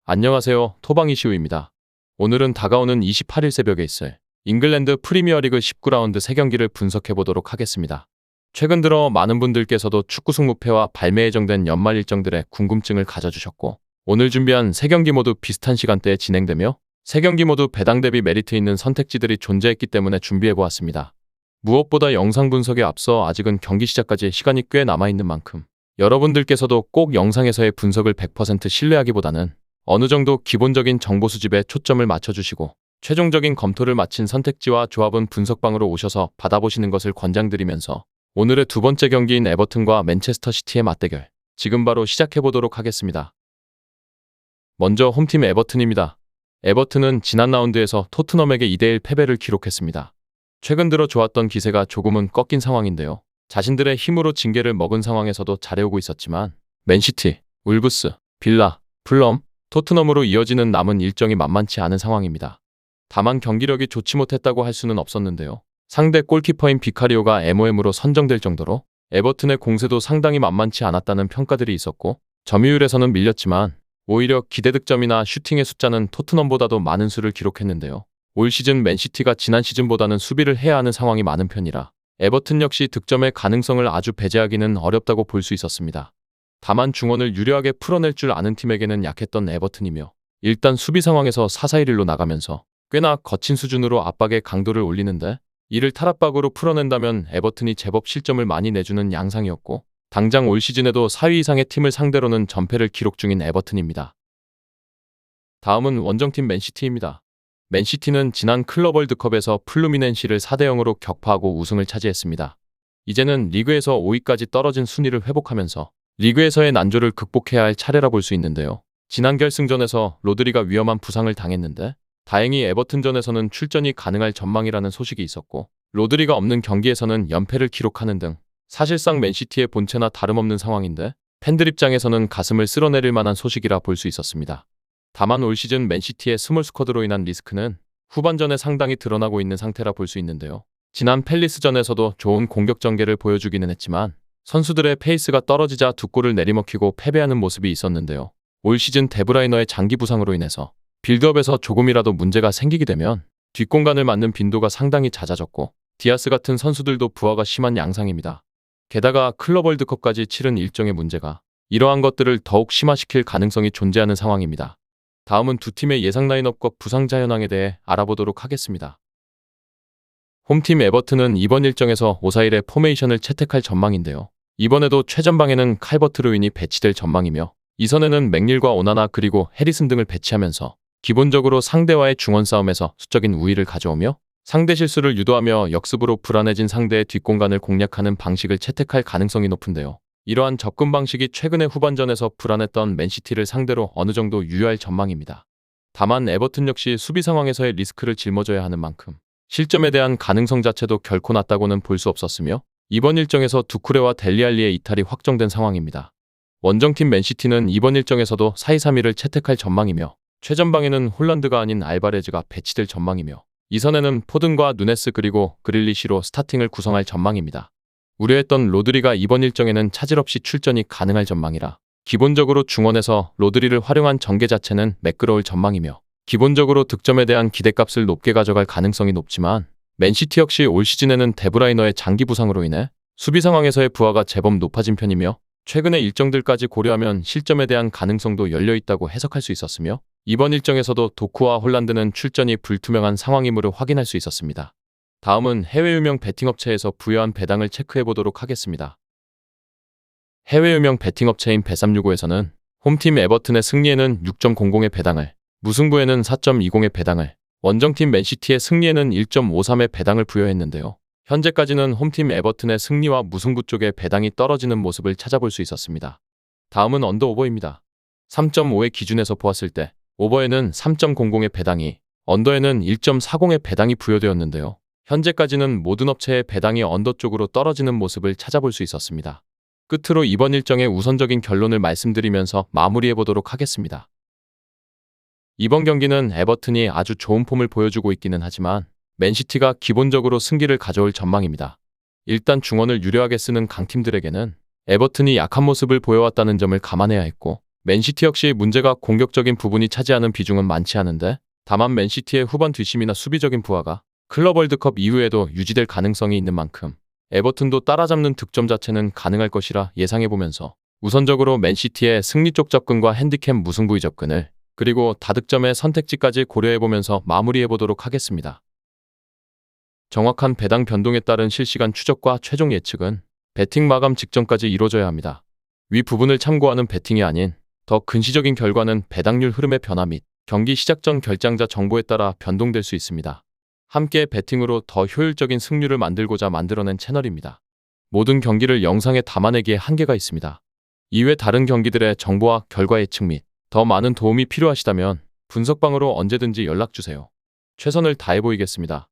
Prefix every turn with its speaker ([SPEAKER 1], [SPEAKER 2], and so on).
[SPEAKER 1] 안녕하세요. 토방이시우입니다. 오늘은 다가오는 28일 새벽에 있을 잉글랜드 프리미어리그 19라운드 3경기를 분석해 보도록 하겠습니다. 최근 들어 많은 분들께서도 축구 승무패와 발매 예정된 연말 일정들에 궁금증을 가져주셨고, 오늘 준비한 3경기 모두 비슷한 시간대에 진행되며 3경기 모두 배당 대비 메리트 있는 선택지들이 존재했기 때문에 준비해 보았습니다. 무엇보다 영상 분석에 앞서 아직은 경기 시작까지 시간이 꽤 남아있는 만큼 여러분들께서도 꼭 영상에서의 분석을 100% 신뢰하기보다는 어느 정도 기본적인 정보 수집에 초점을 맞춰주시고 최종적인 검토를 마친 선택지와 조합은 분석방으로 오셔서 받아보시는 것을 권장드리면서 오늘의 두 번째 경기인 에버튼과 맨체스터 시티의 맞대결, 지금 바로 시작해보도록 하겠습니다. 먼저 홈팀 에버튼입니다. 에버튼은 지난 라운드에서 토트넘에게 2대1 패배를 기록했습니다. 최근 들어 좋았던 기세가 조금은 꺾인 상황인데요. 자신들의 힘으로 징계를 먹은 상황에서도 잘해오고 있었지만 맨시티, 울브스, 빌라, 풀럼, 토트넘으로 이어지는 남은 일정이 만만치 않은 상황입니다. 다만 경기력이 좋지 못했다고 할 수는 없었는데요. 상대 골키퍼인 비카리오가 MOM으로 선정될 정도로 에버튼의 공세도 상당히 만만치 않았다는 평가들이 있었고, 점유율에서는 밀렸지만 오히려 기대 득점이나 슈팅의 숫자는 토트넘보다도 많은 수를 기록했는데요. 올 시즌 맨시티가 지난 시즌보다는 수비를 해야 하는 상황이 많은 편이라 에버튼 역시 득점의 가능성을 아주 배제하기는 어렵다고 볼 수 있었습니다. 다만 중원을 유려하게 풀어낼 줄 아는 팀에게는 약했던 에버튼이며, 일단 수비 상황에서 4-4-1-1로 나가면서 꽤나 거친 수준으로 압박의 강도를 올리는데, 이를 탈압박으로 풀어낸다면 에버튼이 제법 실점을 많이 내주는 양상이었고, 당장 올 시즌에도 4위 이상의 팀을 상대로는 전패를 기록 중인 에버튼입니다. 다음은 원정팀 맨시티입니다. 맨시티는 지난 클럽 월드컵에서 플루미넨시를 4대0으로 격파하고 우승을 차지했습니다. 이제는 리그에서 5위까지 떨어진 순위를 회복하면서 리그에서의 난조를 극복해야 할 차례라 볼 수 있는데요. 지난 결승전에서 로드리가 위험한 부상을 당했는데 다행히 에버튼전에서는 출전이 가능할 전망이라는 소식이 있었고, 로드리가 없는 경기에서는 연패를 기록하는 등 사실상 맨시티의 본체나 다름없는 상황인데 팬들 입장에서는 가슴을 쓸어내릴 만한 소식이라 볼 수 있었습니다. 다만 올 시즌 맨시티의 스몰 스쿼드로 인한 리스크는 후반전에 상당히 드러나고 있는 상태라 볼 수 있는데요. 지난 팰리스전에서도 좋은 공격 전개를 보여주기는 했지만 선수들의 페이스가 떨어지자 두 골을 내리먹히고 패배하는 모습이 있었는데요. 올 시즌 데브라이너의 장기 부상으로 인해서 빌드업에서 조금이라도 문제가 생기게 되면 뒷공간을 맞는 빈도가 상당히 잦아졌고, 디아스 같은 선수들도 부하가 심한 양상입니다. 게다가 클럽 월드컵까지 치른 일정의 문제가 이러한 것들을 더욱 심화시킬 가능성이 존재하는 상황입니다. 다음은 두 팀의 예상 라인업과 부상자 현황에 대해 알아보도록 하겠습니다. 홈팀 에버튼은 이번 일정에서 5-4-1의 포메이션을 채택할 전망인데요. 이번에도 최전방에는 칼버트 루인이 배치될 전망이며, 이선에는 맥닐과 오나나 그리고 해리슨 등을 배치하면서 기본적으로 상대와의 중원 싸움에서 수적인 우위를 가져오며 상대 실수를 유도하며 역습으로 불안해진 상대의 뒷공간을 공략하는 방식을 채택할 가능성이 높은데요. 이러한 접근 방식이 최근의 후반전에서 불안했던 맨시티를 상대로 어느 정도 유효할 전망입니다. 다만 에버튼 역시 수비 상황에서의 리스크를 짊어져야 하는 만큼 실점에 대한 가능성 자체도 결코 낮다고는 볼 수 없었으며, 이번 일정에서 두쿠레와 델리알리의 이탈이 확정된 상황입니다. 원정팀 맨시티는 이번 일정에서도 4-2-3-1을 채택할 전망이며, 최전방에는 홀란드가 아닌 알바레즈가 배치될 전망이며, 이선에는 포든과 누네스 그리고 그릴리시로 스타팅을 구성할 전망입니다. 우려했던 로드리가 이번 일정에는 차질 없이 출전이 가능할 전망이라 기본적으로 중원에서 로드리를 활용한 전개 자체는 매끄러울 전망이며, 기본적으로 득점에 대한 기대값을 높게 가져갈 가능성이 높지만, 맨시티 역시 올 시즌에는 데브라이너의 장기 부상으로 인해 수비 상황에서의 부하가 제법 높아진 편이며, 최근의 일정들까지 고려하면 실점에 대한 가능성도 열려있다고 해석할 수 있었으며, 이번 일정에서도 도쿠와 홀란드는 출전이 불투명한 상황임으로 확인할 수 있었습니다. 다음은 해외 유명 베팅업체에서 부여한 배당을 체크해보도록 하겠습니다. 해외 유명 베팅업체인 bet365에서는 홈팀 에버튼의 승리에는 6.00의 배당을, 무승부에는 4.20의 배당을, 원정팀 맨시티의 승리에는 1.53의 배당을 부여했는데요. 현재까지는 홈팀 에버튼의 승리와 무승부 쪽에 배당이 떨어지는 모습을 찾아볼 수 있었습니다. 다음은 언더 오버입니다. 3.5의 기준에서 보았을 때 오버에는 3.00의 배당이, 언더에는 1.40의 배당이 부여되었는데요. 현재까지는 모든 업체의 배당이 언더 쪽으로 떨어지는 모습을 찾아볼 수 있었습니다. 끝으로 이번 일정의 우선적인 결론을 말씀드리면서 마무리해보도록 하겠습니다. 이번 경기는 에버튼이 아주 좋은 폼을 보여주고 있기는 하지만 맨시티가 기본적으로 승기를 가져올 전망입니다. 일단 중원을 유려하게 쓰는 강팀들에게는 에버튼이 약한 모습을 보여왔다는 점을 감안해야 했고, 맨시티 역시 문제가 공격적인 부분이 차지하는 비중은 많지 않은데, 다만 맨시티의 후반 뒷심이나 수비적인 부하가 클럽 월드컵 이후에도 유지될 가능성이 있는 만큼 에버튼도 따라잡는 득점 자체는 가능할 것이라 예상해보면서 우선적으로 맨시티의 승리 쪽 접근과 핸디캡 무승부의 접근을, 그리고 다득점의 선택지까지 고려해보면서 마무리해보도록 하겠습니다. 정확한 배당 변동에 따른 실시간 추적과 최종 예측은 배팅 마감 직전까지 이루어져야 합니다. 위 부분을 참고하는 배팅이 아닌 더 근시적인 결과는 배당률 흐름의 변화 및 경기 시작 전 결장자 정보에 따라 변동될 수 있습니다. 함께 배팅으로 더 효율적인 승률을 만들고자 만들어낸 채널입니다. 모든 경기를 영상에 담아내기에 한계가 있습니다. 이외 다른 경기들의 정보와 결과 예측 및 더 많은 도움이 필요하시다면 분석방으로 언제든지 연락주세요. 최선을 다해 보이겠습니다.